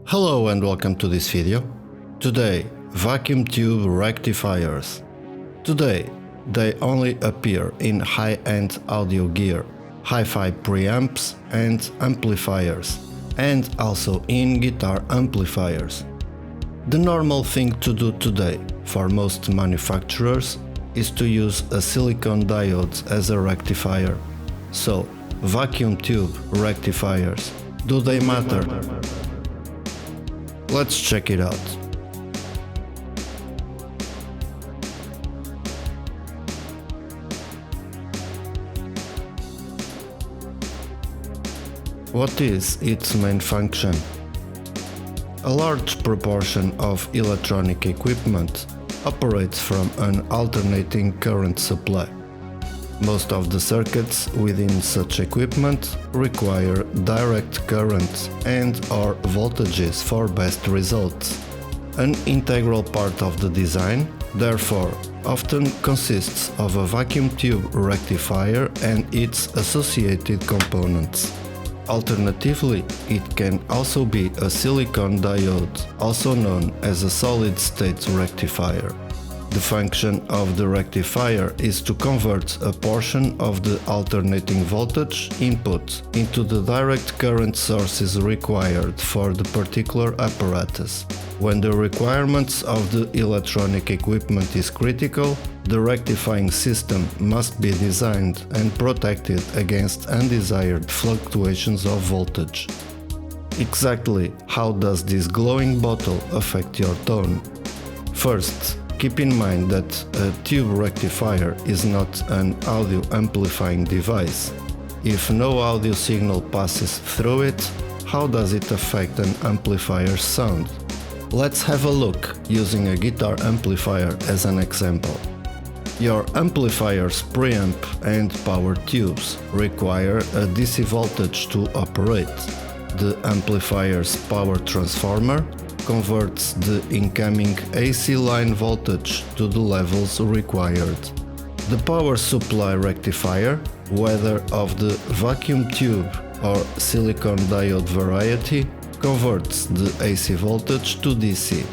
Hello and welcome to this video. Today, vacuum tube rectifiers. Today, they only appear in high-end audio gear, hi-fi preamps and amplifiers, and also in guitar amplifiers. The normal thing to do today for most manufacturers is to use a silicon diode as a rectifier. So, vacuum tube rectifiers, do they matter? Let's check it out. What is its main function? A large proportion of electronic equipment operates from an alternating current supply. Most of the circuits within such equipment require direct current and/or voltages for best results. An integral part of the design, therefore, often consists of a vacuum tube rectifier and its associated components. Alternatively, it can also be a silicon diode, also known as a solid-state rectifier. The function of the rectifier is to convert a portion of the alternating voltage input into the direct current sources required for the particular apparatus. When the requirements of the electronic equipment is critical, the rectifying system must be designed and protected against undesired fluctuations of voltage. Exactly how does this glowing bottle affect your tone? First, keep in mind that a tube rectifier is not an audio amplifying device. If no audio signal passes through it, how does it affect an amplifier's sound? Let's have a look using a guitar amplifier as an example. Your amplifier's preamp and power tubes require a DC voltage to operate. The amplifier's power transformer converts the incoming AC line voltage to the levels required. The power supply rectifier, whether of the vacuum tube or silicon diode variety, converts the AC voltage to DC.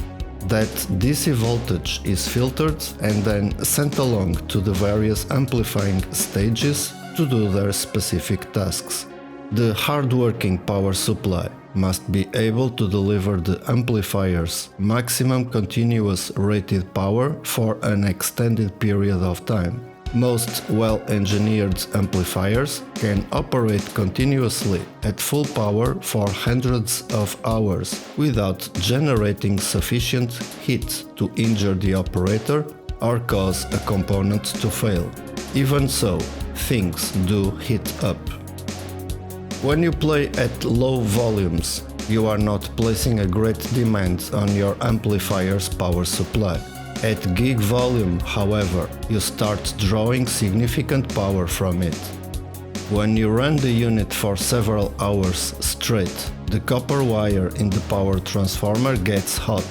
That DC voltage is filtered and then sent along to the various amplifying stages to do their specific tasks. The hard-working power supply must be able to deliver the amplifier's maximum continuous rated power for an extended period of time. Most well-engineered amplifiers can operate continuously at full power for hundreds of hours without generating sufficient heat to injure the operator or cause a component to fail. Even so, things do heat up. When you play at low volumes, you are not placing a great demand on your amplifier's power supply. At gig volume, however, you start drawing significant power from it. When you run the unit for several hours straight, the copper wire in the power transformer gets hot.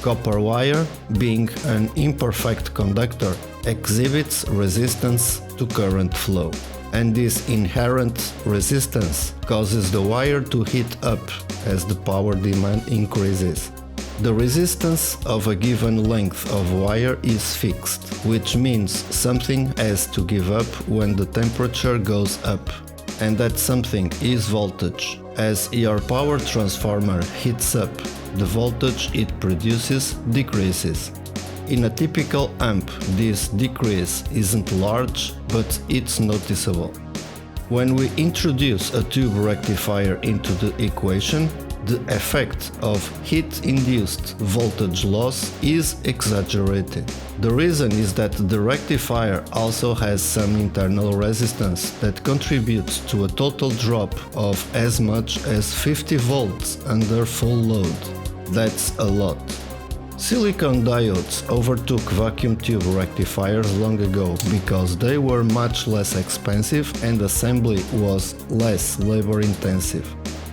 Copper wire, being an imperfect conductor, exhibits resistance to current flow. And this inherent resistance causes the wire to heat up as the power demand increases. The resistance of a given length of wire is fixed, which means something has to give up when the temperature goes up. And that something is voltage. As your power transformer heats up, the voltage it produces decreases. In a typical amp, this decrease isn't large, but it's noticeable. When we introduce a tube rectifier into the equation, the effect of heat-induced voltage loss is exaggerated. The reason is that the rectifier also has some internal resistance that contributes to a total drop of as much as 50 volts under full load. That's a lot. Silicon diodes overtook vacuum tube rectifiers long ago because they were much less expensive and assembly was less labor-intensive.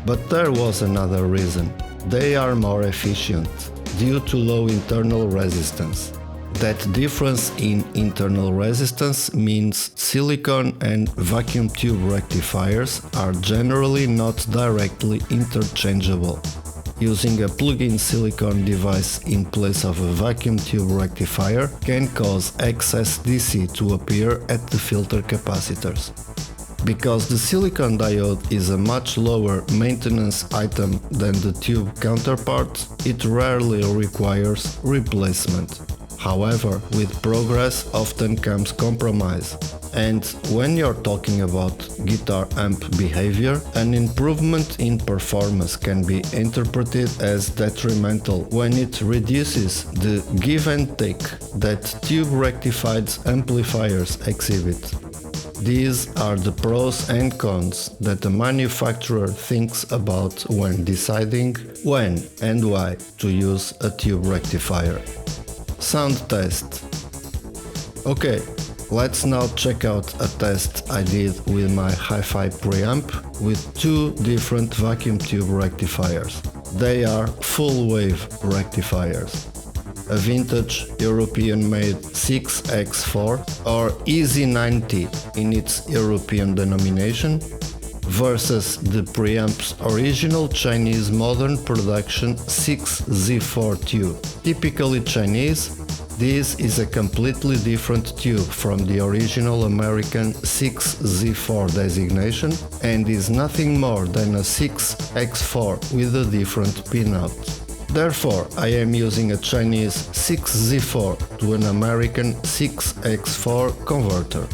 But there was another reason. They are more efficient, due to low internal resistance. That difference in internal resistance means silicon and vacuum tube rectifiers are generally not directly interchangeable. using a plug-in silicone device in place of a vacuum tube rectifier can cause excess DC to appear at the filter capacitors. Because the silicon diode is a much lower maintenance item than the tube counterpart, it rarely requires replacement. However, with progress often comes compromise. And when you're talking about guitar amp behavior, an improvement in performance can be interpreted as detrimental when it reduces the give and take that tube rectified amplifiers exhibit. These are the pros and cons that the manufacturer thinks about when deciding when and why to use a tube rectifier. Sound test. Okay, let's now check out a test I did with my hi-fi preamp with two different vacuum tube rectifiers. They are full wave rectifiers. A vintage European-made 6X4 or EZ90 in its European denomination versus the preamp's original Chinese modern production 6Z4 tube. Typically Chinese, this is a completely different tube from the original American 6Z4 designation and is nothing more than a 6X4 with a different pinout. Therefore, I am using a Chinese 6Z4 to an American 6X4 converter.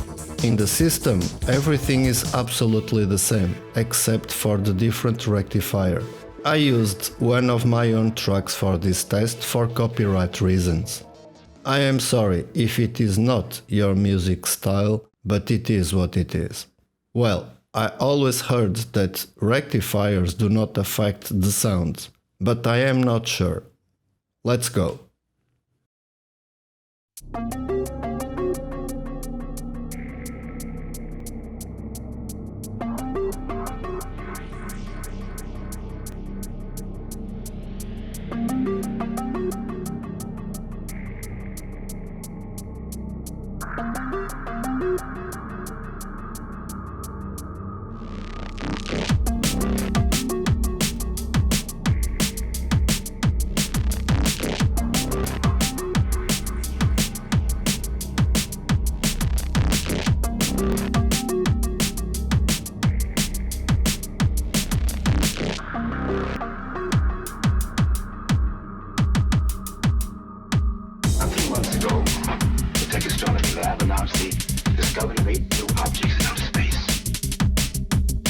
In the system, everything is absolutely the same, except for the different rectifier. I used one of my own tracks for this test for copyright reasons. I am sorry if it is not your music style, but it is what it is. Well, I always heard that rectifiers do not affect the sound, but I am not sure. Let's go. Discovery of 8 new objects in outer space.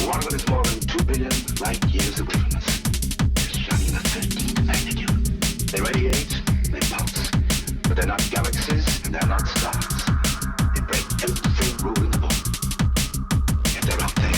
One of them is more than 2 billion light years away from us. It's shining in the 13th magnitude. They radiate, they pulse, but they're not galaxies and they're not stars. They break every rule in the book. Yet they're up there.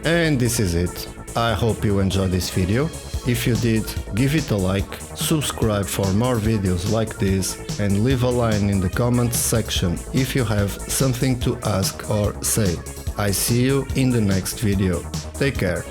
And this is it. I hope you enjoyed this video. If you did, give it a like, subscribe for more videos like this, and leave a line in the comments section if you have something to ask or say. I see you in the next video. Take care.